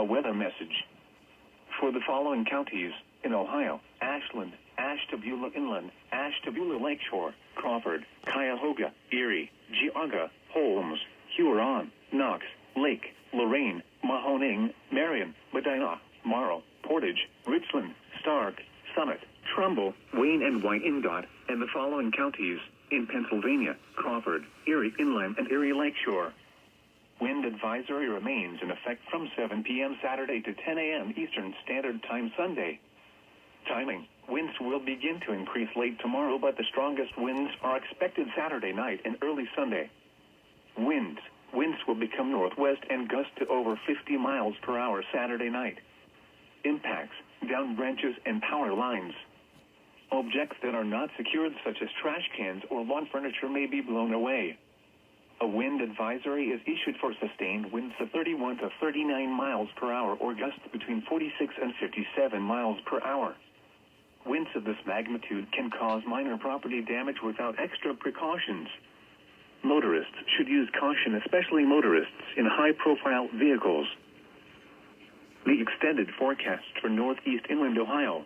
A weather message. For the following counties in Ohio: Ashland, Ashtabula Inland, Ashtabula Lakeshore, Crawford, Cuyahoga, Erie, Geauga, Holmes, Huron, Knox, Lake, Lorraine, Mahoning, Marion, Medina, Morrow, Portage, Richland, Stark, Summit, Trumbull, Wayne and Wyandotte, and the following counties in Pennsylvania: Crawford, Erie Inland, and Erie Lakeshore. Wind advisory remains in effect from 7 p.m. Saturday to 10 a.m. Eastern Standard Time Sunday. Timing: winds will begin to increase late tomorrow, but the strongest winds are expected Saturday night and early Sunday. Winds will become northwest and gust to over 50 miles per hour Saturday night. Impacts: downed branches and power lines. Objects that are not secured, such as trash cans or lawn furniture, may be blown away. A wind advisory is issued for sustained winds of 31 to 39 miles per hour or gusts between 46 and 57 miles per hour. Winds of this magnitude can cause minor property damage without extra precautions. Motorists should use caution, especially motorists in high-profile vehicles. The extended forecast for northeast inland Ohio.